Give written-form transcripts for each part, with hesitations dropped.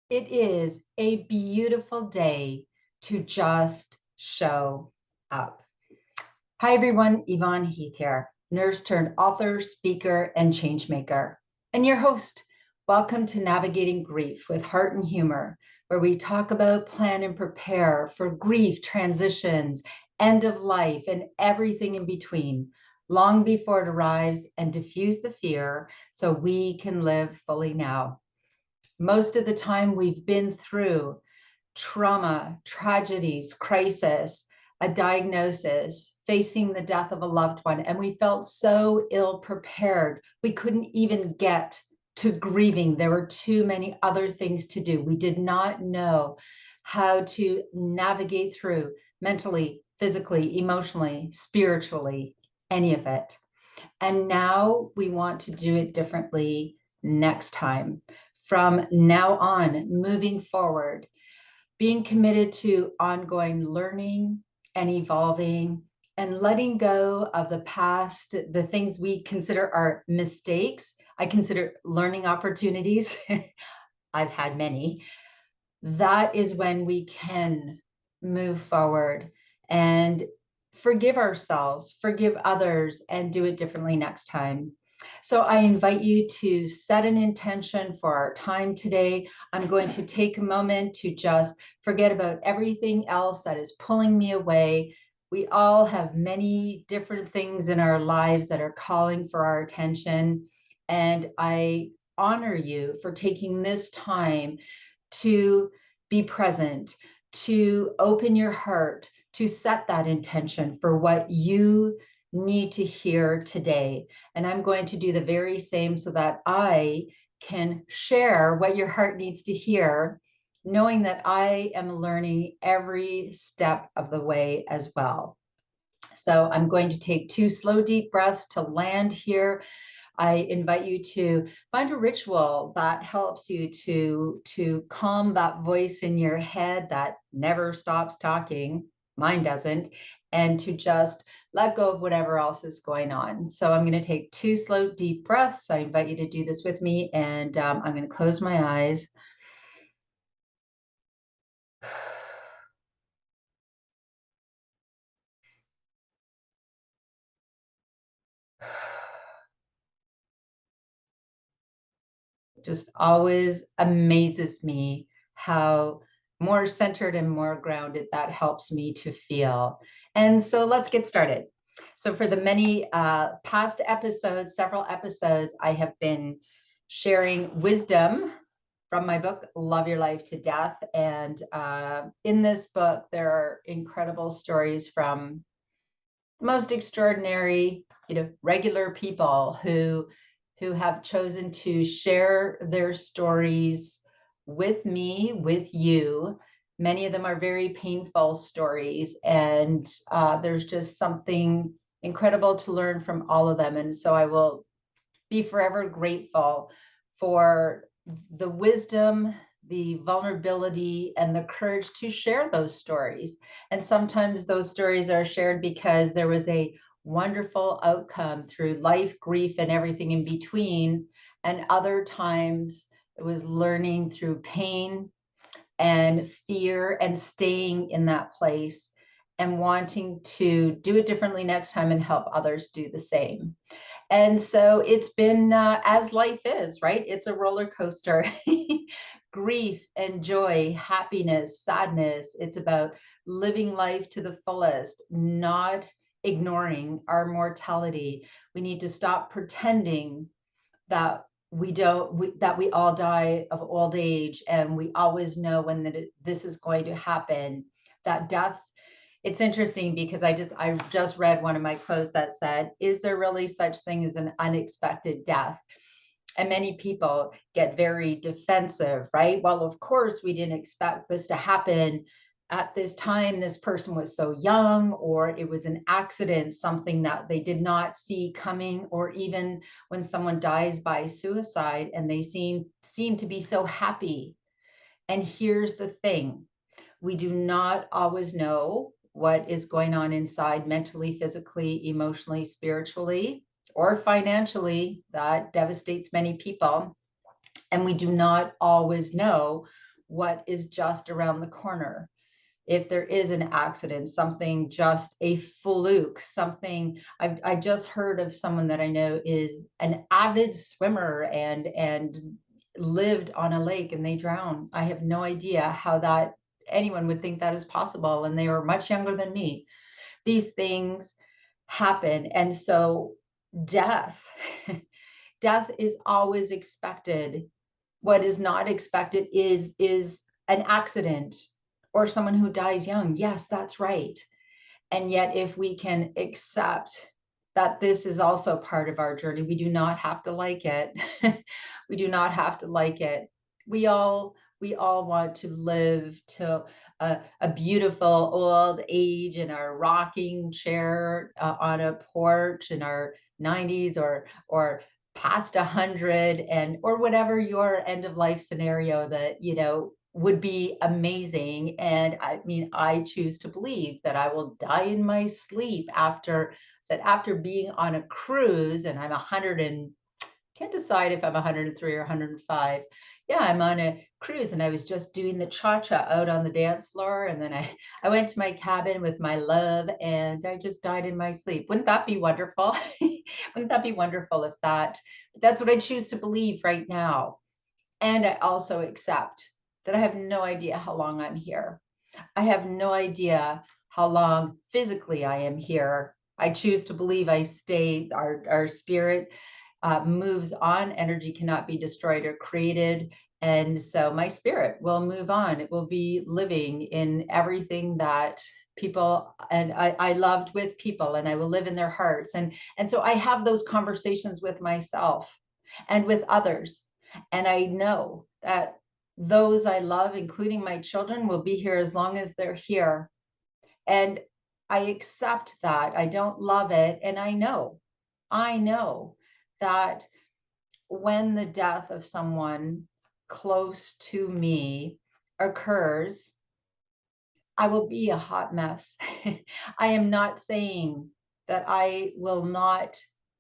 It is a beautiful day to just show up. Hi, everyone. Yvonne Heath here, nurse turned author, speaker, and changemaker, and your host. Welcome to Navigating Grief with Heart and Humor, where we talk about, plan, and prepare for grief, transitions, end of life, and everything in between, long before it arrives, and diffuse the fear so we can live fully now. Most of the time, we've been through trauma, tragedies, crisis, a diagnosis, facing the death of a loved one, and we felt so ill prepared. We couldn't even get to grieving. There were too many other things to do. We did not know how to navigate through mentally, physically, emotionally, spiritually, any of it. And now we want to do it differently next time. From now on, moving forward, being committed to ongoing learning and evolving and letting go of the past, the things we consider our mistakes, I consider learning opportunities. I've had many. That is when we can move forward and forgive ourselves, forgive others, and do it differently next time. So I invite you to set an intention for our time today. I'm going to take a moment to just forget about everything else that is pulling me away. We all have many different things in our lives that are calling for our attention. And I honor you for taking this time to be present, to open your heart, to set that intention for what you need to hear today. And I'm going to do the very same so that I can share what your heart needs to hear, knowing that I am learning every step of the way as well. So I'm going to take 2 slow, deep breaths to land here. I invite you to find a ritual that helps you to calm that voice in your head that never stops talking. Mine doesn't. And to just let go of whatever else is going on. So I'm going to take 2 slow, deep breaths. I invite you to do this with me. And I'm going to close my eyes. Just always amazes me how more centered and more grounded that helps me to feel. And so let's get started. So for the many past episodes, several episodes, I have been sharing wisdom from my book, Love Your Life to Death. And in this book, there are incredible stories from most extraordinary, regular people who have chosen to share their stories with me, with you. Many of them are very painful stories, and there's just something incredible to learn from all of them. And so I will be forever grateful for the wisdom, the vulnerability, and the courage to share those stories. And sometimes those stories are shared because there was a wonderful outcome through life, grief, and everything in between. And other times it was learning through pain and fear and staying in that place and wanting to do it differently next time and help others do the same. And so it's been as life is, right? It's a roller coaster. Grief and joy, happiness, sadness. It's about living life to the fullest, not ignoring our mortality. We need to stop pretending that that we all die of old age and we always know when this is going to happen. That death, it's interesting because I just read one of my quotes that said, is there really such thing as an unexpected death? And many people get very defensive, right? Well, of course, we didn't expect this to happen at this time. This person was so young, or it was an accident, something that they did not see coming, or even when someone dies by suicide and they seem to be so happy. And here's the thing, we do not always know what is going on inside mentally, physically, emotionally, spiritually, or financially. That devastates many people. And we do not always know what is just around the corner. If there is an accident, something just a fluke, something I just heard of someone that I know is an avid swimmer and lived on a lake and they drowned. I have no idea how that anyone would think that is possible. And they were much younger than me. These things happen. And so death, death is always expected. What is not expected is an accident or someone who dies young. Yes, that's right. And yet, if we can accept that this is also part of our journey, we do not have to like it. We do not have to like it. We all want to live to a beautiful old age in our rocking chair on a porch in our 90s or past 100 and or whatever your end of life scenario that would be amazing. And I mean, I choose to believe that I will die in my sleep after being on a cruise, and I'm 100 and can't decide if I'm 103 or 105. Yeah, I'm on a cruise and I was just doing the cha-cha out on the dance floor. And then I went to my cabin with my love and I just died in my sleep. Wouldn't that be wonderful? Wouldn't that be wonderful if that's what I choose to believe right now. And I also accept that I have no idea how long I'm here. I have no idea how long physically I am here. I choose to believe I stay, our spirit moves on. Energy cannot be destroyed or created. And so my spirit will move on. It will be living in everything that people and I loved with people, and I will live in their hearts. And so I have those conversations with myself and with others. And I know that those I love, including my children, will be here as long as they're here. And I accept that. I don't love it. And I know that when the death of someone close to me occurs, I will be a hot mess. I am not saying that I will not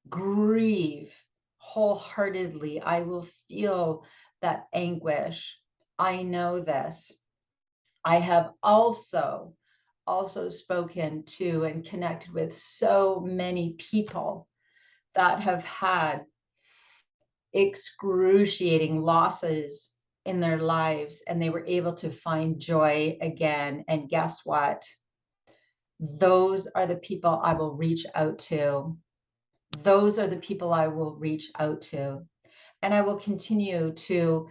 grieve wholeheartedly. I will feel that anguish. I know this. I have also spoken to and connected with so many people that have had excruciating losses in their lives and they were able to find joy again. And guess what? Those are the people I will reach out to. Those are the people I will reach out to. And I will continue to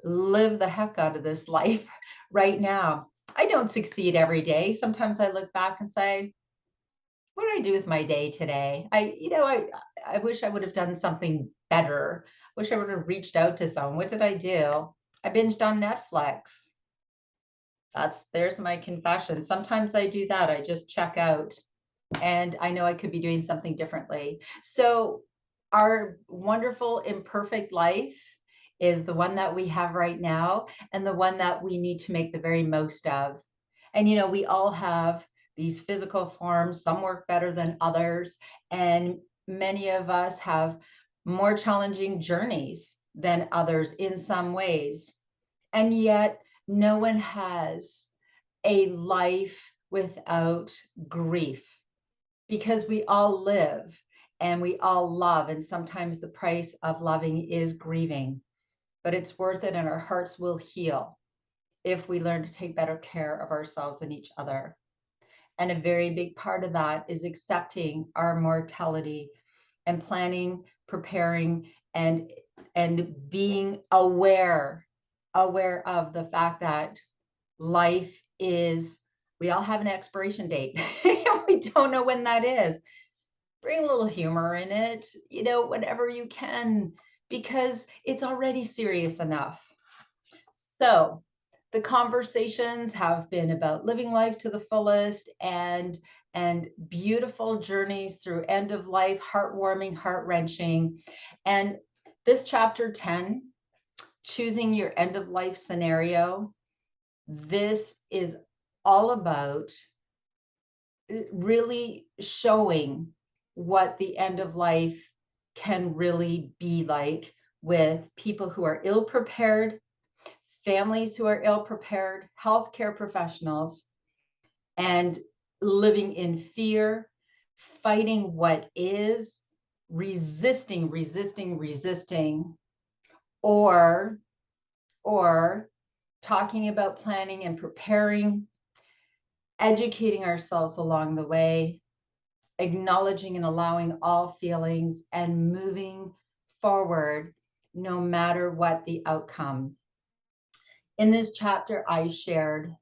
live the heck out of this life right now. I don't succeed every day. Sometimes I look back and say, what did I do with my day today? I wish I would have done something better. Wish I would have reached out to someone. What did I do? I binged on Netflix. There's my confession. Sometimes I do that. I just check out and I know I could be doing something differently. So our wonderful imperfect life is the one that we have right now and the one that we need to make the very most of. And we all have these physical forms. Some work better than others, and many of us have more challenging journeys than others in some ways. And yet no one has a life without grief, because we all live and we all love. And sometimes the price of loving is grieving, but it's worth it. And our hearts will heal if we learn to take better care of ourselves and each other. And a very big part of that is accepting our mortality and planning, preparing, and being aware of the fact that life is, we all have an expiration date. We don't know when that is. Bring a little humor in it, whatever you can, because it's already serious enough. So the conversations have been about living life to the fullest and beautiful journeys through end of life, heartwarming, heart-wrenching. And this chapter 10, choosing your end of life scenario, this is all about really showing what the end of life can really be like, with people who are ill prepared, families who are ill-prepared, healthcare professionals, and living in fear, fighting what is, resisting, or talking about planning and preparing, educating ourselves along the way, acknowledging and allowing all feelings, and moving forward no matter what the outcome. In this chapter, I shared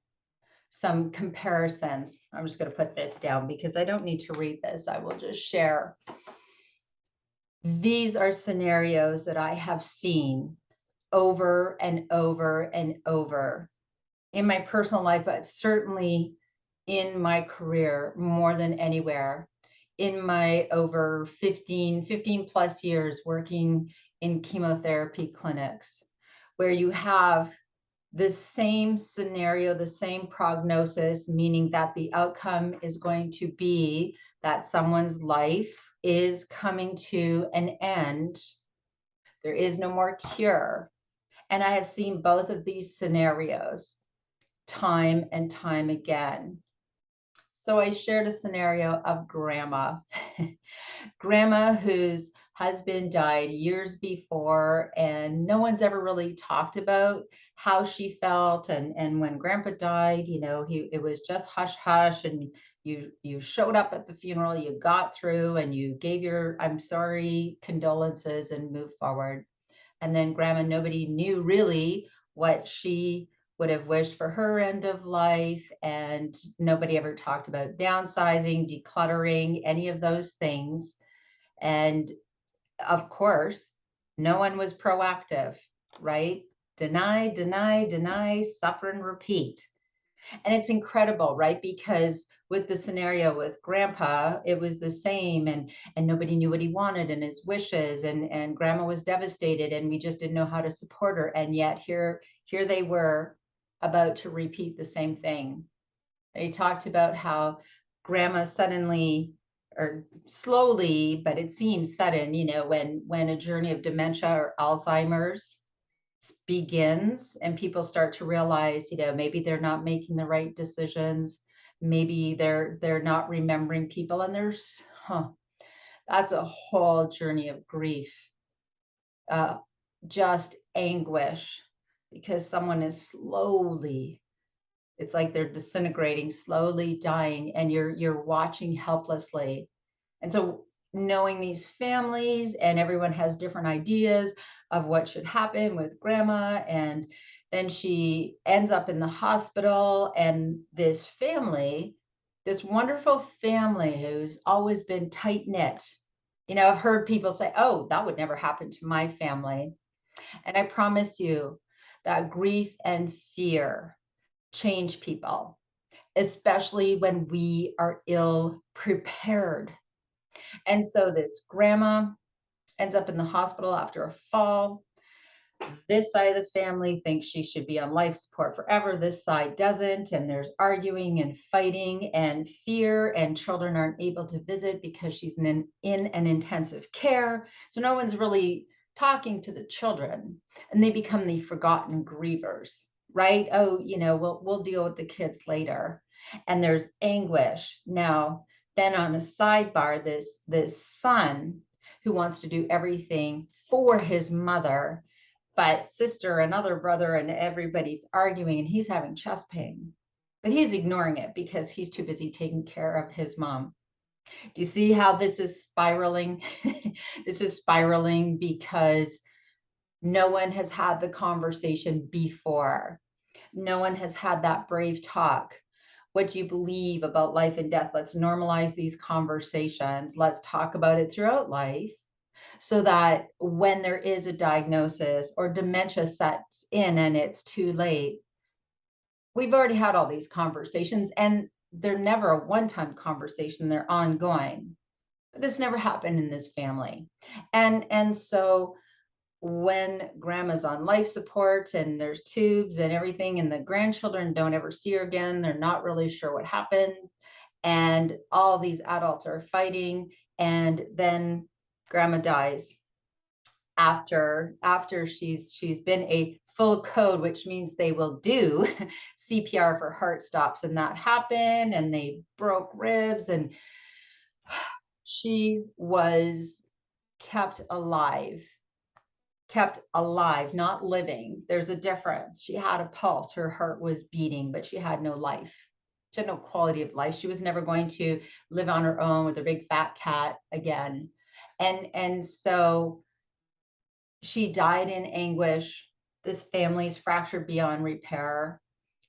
some comparisons. I'm just going to put this down because I don't need to read this. I will just share. These are scenarios that I have seen over and over and over in my personal life, but certainly in my career more than anywhere. In my over 15 plus years working in chemotherapy clinics, where you have the same scenario, the same prognosis, meaning that the outcome is going to be that someone's life is coming to an end. There is no more cure. And I have seen both of these scenarios time and time again. So I shared a scenario of grandma. Grandma whose husband died years before, and no one's ever really talked about how she felt. And when grandpa died, you know, it was just hush hush, and you showed up at the funeral, you got through, and you gave your I'm sorry condolences and moved forward. And then grandma, nobody knew really what she would have wished for her end of life, and nobody ever talked about downsizing, decluttering, any of those things. And of course, no one was proactive, right? Deny, deny, deny, suffer and repeat. And it's incredible, right? Because with the scenario with grandpa, it was the same, and nobody knew what he wanted and his wishes, and grandma was devastated, and we just didn't know how to support her. And yet here they were about to repeat the same thing. And he talked about how grandma suddenly, or slowly, but it seems sudden, you know, when a journey of dementia or Alzheimer's begins and people start to realize, you know, maybe they're not making the right decisions, maybe they're not remembering people, and there's that's a whole journey of grief, just anguish, because someone is slowly, it's like they're disintegrating, slowly dying, and you're watching helplessly. And so knowing these families, and everyone has different ideas of what should happen with grandma, and then she ends up in the hospital, and this family, this wonderful family who's always been tight knit, you know, I've heard people say, oh, that would never happen to my family. And I promise you that grief and fear change people, especially when we are ill prepared. And so this grandma ends up in the hospital after a fall. This side of the family thinks she should be on life support forever. This side doesn't. And there's arguing and fighting and fear, and children aren't able to visit because she's in an intensive care. So no one's really talking to the children, and they become the forgotten grievers, right? Oh, you know, we'll deal with the kids later. And there's anguish. Now, then on a sidebar, this son who wants to do everything for his mother, but sister and other brother and everybody's arguing, and he's having chest pain, but he's ignoring it because he's too busy taking care of his mom. Do you see how this is spiraling? This is spiraling because no one has had the conversation before. No one has had that brave talk. What do you believe about life and death? Let's normalize these conversations. Let's talk about it throughout life, so that when there is a diagnosis or dementia sets in and it's too late, we've already had all these conversations, and they're never a one-time conversation, they're ongoing. But this never happened in this family. And so when grandma's on life support and there's tubes and everything, and the grandchildren don't ever see her again, they're not really sure what happened, and all these adults are fighting, and then grandma dies after she's been a full code, which means they will do CPR for heart stops. And that happened, and they broke ribs, and she was kept alive, not living. There's a difference. She had a pulse. Her heart was beating, but she had no life. She had no quality of life. She was never going to live on her own with a big fat cat again. And so she died in anguish. This family's fractured beyond repair.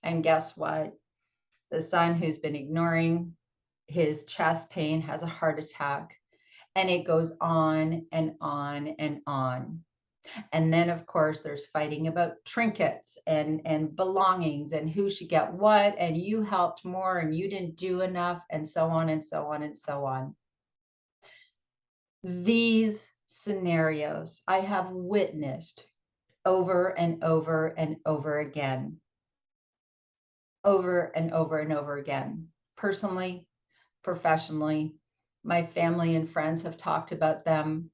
And guess what? The son, who's been ignoring his chest pain, has a heart attack. And it goes on and on and on. And then, of course, there's fighting about trinkets and belongings and who should get what, and you helped more and you didn't do enough, and so on and so on and so on. These scenarios I have witnessed over and over and over again, over and over and over again, personally, professionally. My family and friends have talked about them.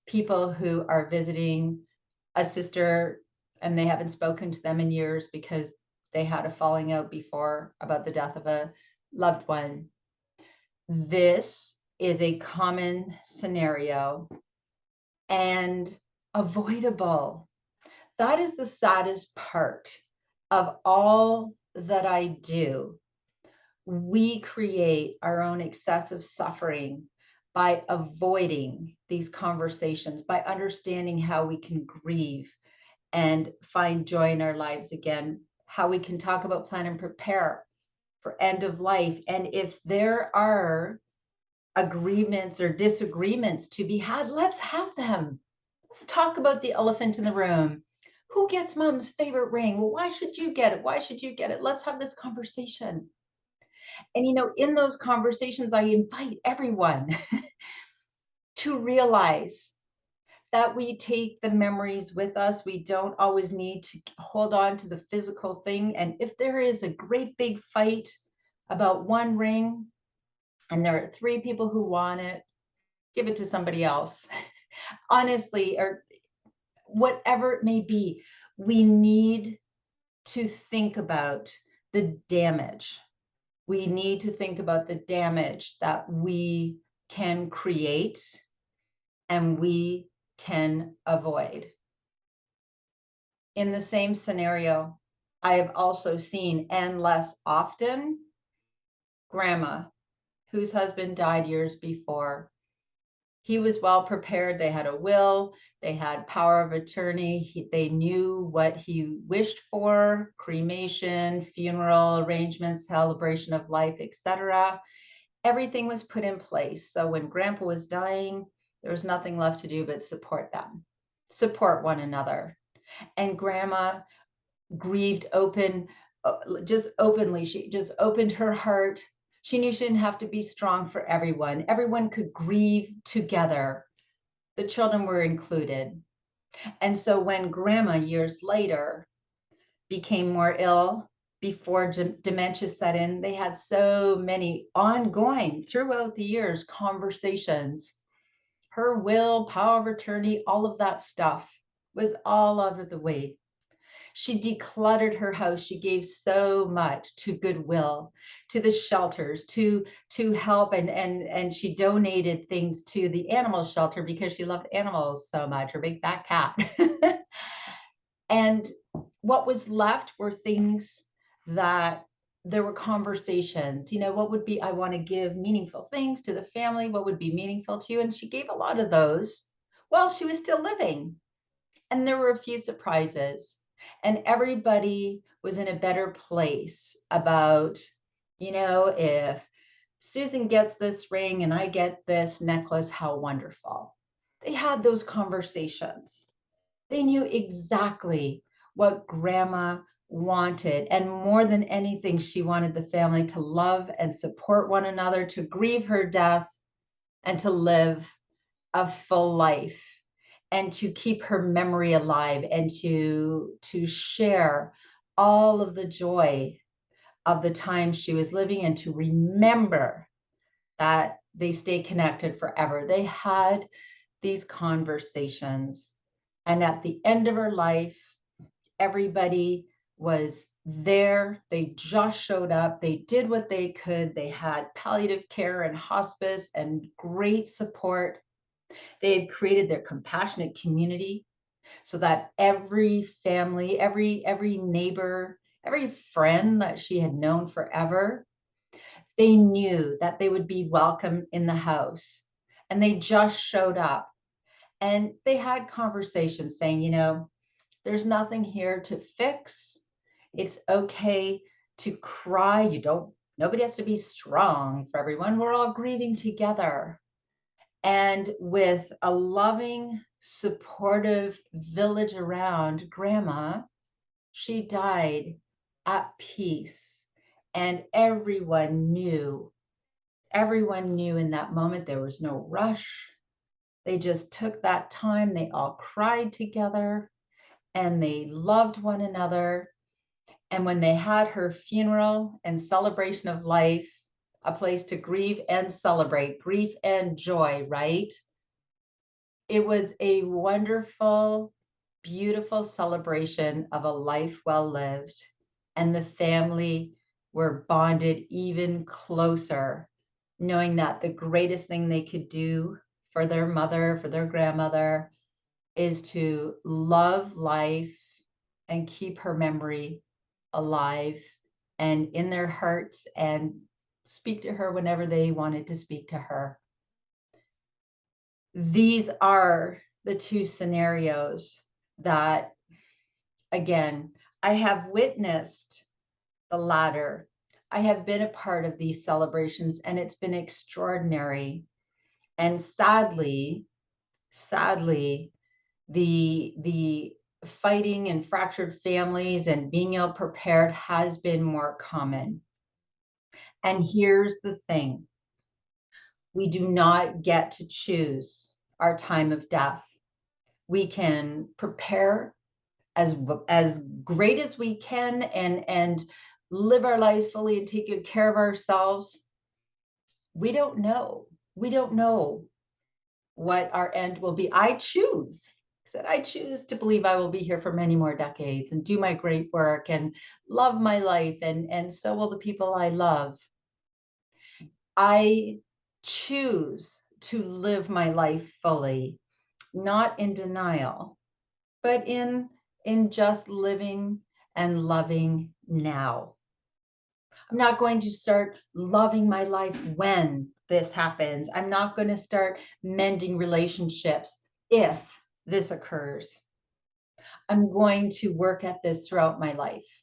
People who are visiting a sister and they haven't spoken to them in years because they had a falling out before about the death of a loved one. This is a common scenario and avoidable. That is the saddest part of all that I do. We create our own excessive suffering by avoiding these conversations, by understanding how we can grieve and find joy in our lives again, how we can talk about, plan, and prepare for end of life. And if there are agreements or disagreements to be had, let's have them. Let's talk about the elephant in the room. Who gets mom's favorite ring? Well, why should you get it? Why should you get it? Let's have this conversation. And, in those conversations, I invite everyone to realize that we take the memories with us. We don't always need to hold on to the physical thing. And if there is a great big fight about one ring and there are 3 people who want it, give it to somebody else. Honestly, or whatever it may be, we need to think about the damage. We need to think about the damage that we can create and we can avoid. In the same scenario, I have also seen, and less often, grandma, whose husband died years before. He was well prepared. They had a will, they had power of attorney. They knew what he wished for: cremation, funeral arrangements, celebration of life, etc. Everything was put in place. So when grandpa was dying, there was nothing left to do but support them, support one another. And grandma grieved just openly. She just opened her heart. She knew she didn't have to be strong for everyone. Everyone could grieve together. The children were included. And so when grandma, years later, became more ill, before dementia set in, they had so many ongoing throughout the years conversations. Her will, power of attorney, all of that stuff was all over the way. She decluttered her house. She gave so much to Goodwill, to the shelters, to help, and she donated things to the animal shelter because she loved animals so much, her big fat cat. And what was left were things that there were conversations, what would be, I want to give meaningful things to the family. What would be meaningful to you? And she gave a lot of those while she was still living. And there were a few surprises. And everybody was in a better place about, if Susan gets this ring and I get this necklace, how wonderful. They had those conversations. They knew exactly what grandma wanted. And more than anything, she wanted the family to love and support one another, to grieve her death, and to live a full life, and to keep her memory alive, and to share all of the joy of the time she was living, and to remember that they stay connected forever. They had these conversations. And at the end of her life, Everybody was there. They just showed up. They did what they could. They had palliative care and hospice and great support. They had created their compassionate community so that every family, every neighbor, every friend that she had known forever, they knew that they would be welcome in the house. And they just showed up. And they had conversations saying, there's nothing here to fix. It's okay to cry. Nobody has to be strong for everyone. We're all grieving together. And with a loving, supportive village around Grandma, she died at peace. And everyone knew in that moment there was no rush. They just took that time. They all cried together and they loved one another. And when they had her funeral and celebration of life, a place to grieve and celebrate, grief and joy, right? It was a wonderful, beautiful celebration of a life well lived. And the family were bonded even closer, knowing that the greatest thing they could do for their mother, for their grandmother, is to love life and keep her memory alive and in their hearts and speak to her whenever they wanted to speak to her. These are the two scenarios that, again, I have witnessed the latter. I have been a part of these celebrations and it's been extraordinary. And sadly, the fighting and fractured families and being ill prepared has been more common. And here's the thing. We do not get to choose our time of death. We can prepare as great as we can and live our lives fully and take good care of ourselves. We don't know. We don't know what our end will be. I choose to believe I will be here for many more decades and do my great work and love my life, and so will the people I love. I choose to live my life fully, not in denial, but in just living and loving now. I'm not going to start loving my life when this happens. I'm not going to start mending relationships if this occurs. I'm going to work at this throughout my life.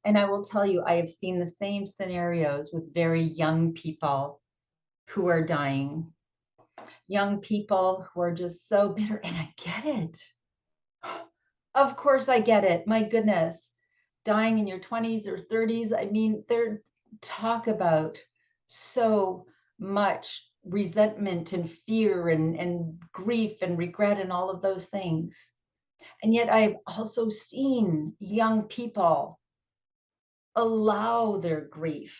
And I will tell you, I have seen the same scenarios with very young people who are dying. Young people who are just so bitter, and I get it. Of course I get it. My goodness. Dying in your 20s or 30s. I mean, they're talk about so much resentment and fear and grief and regret and all of those things. And yet I've also seen young people allow their grief,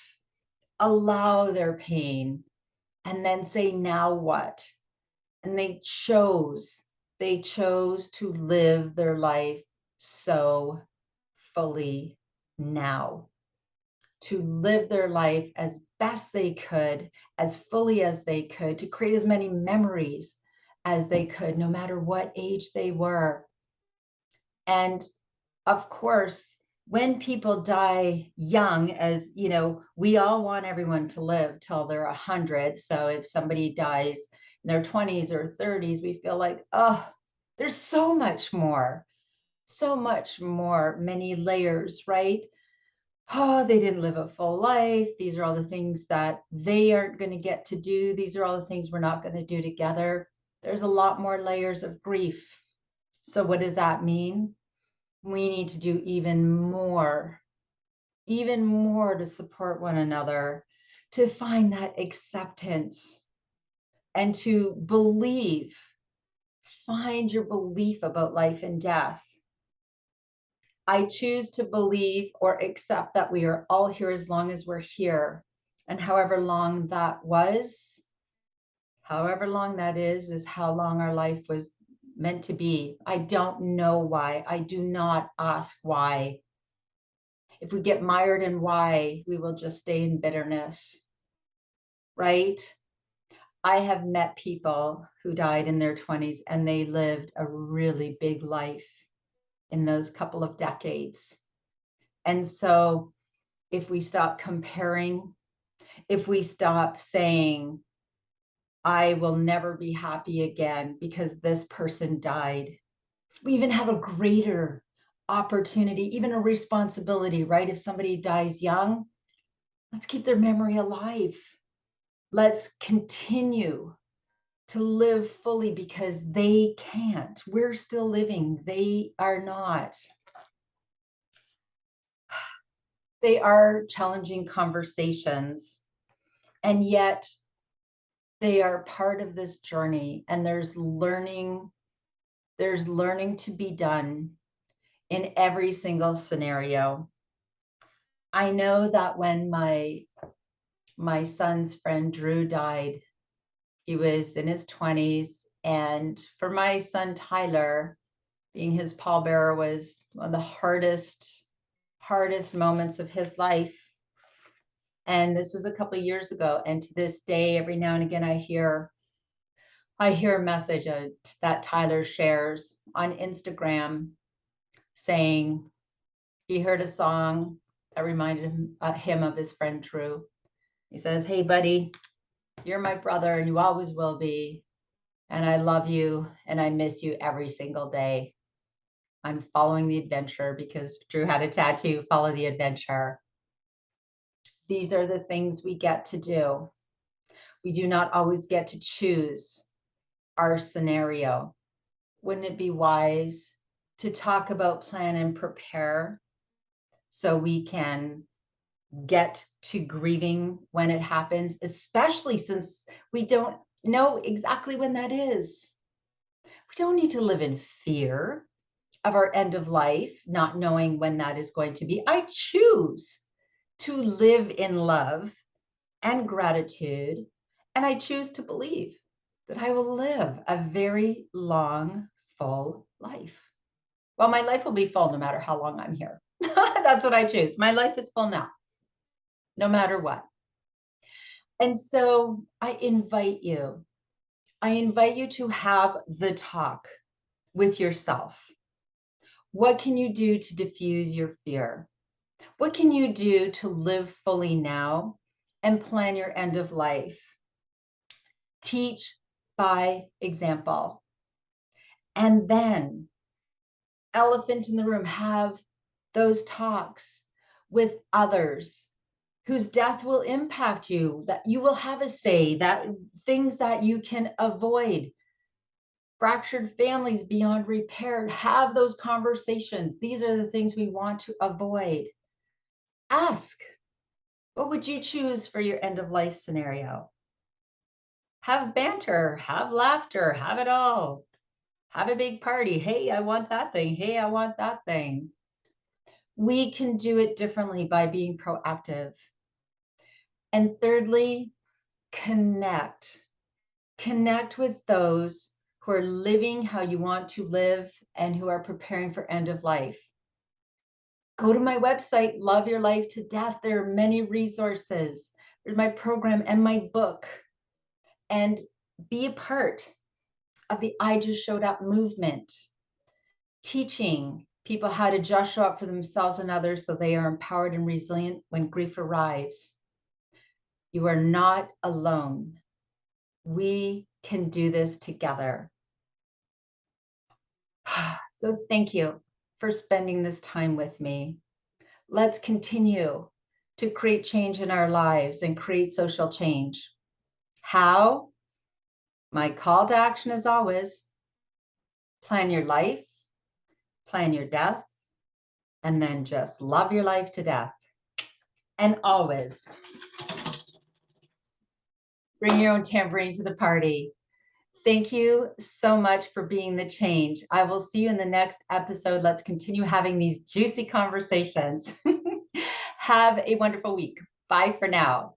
allow their pain, and then say, now what? And they chose to live their life so fully now, to live their life as best they could, as fully as they could, to create as many memories as they could, no matter what age they were. And of course, when people die young, as you know, we all want everyone to live till they're 100. So if somebody dies in their 20s or 30s, we feel like, oh, there's so much more, many layers, right? Oh, they didn't live a full life. These are all the things that they aren't going to get to do. These are all the things we're not going to do together. There's a lot more layers of grief. So what does that mean? We need to do even more to support one another, to find that acceptance and to believe, find your belief about life and death. I choose to believe or accept that we are all here as long as we're here. And however long that is how long our life was meant to be. I don't know why. I do not ask why. If we get mired in why, we will just stay in bitterness, right? I have met people who died in their 20s and they lived a really big life in those couple of decades. And so if we stop comparing, if we stop saying, I will never be happy again because this person died, we even have a greater opportunity, even a responsibility, right? If somebody dies young, let's keep their memory alive. Let's continue to live fully because they can't. We're still living. They are not. They are challenging conversations, and yet they are part of this journey, and there's learning to be done in every single scenario. I know that when my son's friend Drew died, he was in his 20s, and for my son Tyler, being his pallbearer was one of the hardest moments of his life. And this was a couple of years ago, and to this day, every now and again, I hear a message that Tyler shares on Instagram saying he heard a song that reminded him of his friend Drew. He says, "Hey, buddy, you're my brother and you always will be. And I love you and I miss you every single day. I'm following the adventure," because Drew had a tattoo, "Follow the adventure." These are the things we get to do. We do not always get to choose our scenario. Wouldn't it be wise to talk about, plan, and prepare so we can get to grieving when it happens, especially since we don't know exactly when that is? We don't need to live in fear of our end of life, not knowing when that is going to be. I choose to live in love and gratitude, and I choose to believe that I will live a very long, full life. Well, my life will be full no matter how long I'm here. That's what I choose. My life is full now, no matter what. And so I invite you to have the talk with yourself. What can you do to diffuse your fear? What can you do to live fully now and plan your end of life? Teach by example. And then, elephant in the room, have those talks with others whose death will impact you, that you will have a say, that things that you can avoid. Fractured families beyond repair, have those conversations. These are the things we want to avoid. Ask, what would you choose for your end of life scenario? Have banter, have laughter, have it all. Have a big party. Hey, I want that thing. Hey, I want that thing. We can do it differently by being proactive. And thirdly, connect. Connect with those who are living how you want to live and who are preparing for end of life. Go to my website, Love Your Life to Death. There are many resources. There's my program and my book. And be a part of the I Just Showed Up movement, teaching people how to just show up for themselves and others so they are empowered and resilient when grief arrives. You are not alone. We can do this together. So thank you for spending this time with me. Let's continue to create change in our lives and create social change. How? My call to action is always plan your life, plan your death, and then just love your life to death. And always bring your own tambourine to the party. Thank you so much for being the change. I will see you in the next episode. Let's continue having these juicy conversations. Have a wonderful week. Bye for now.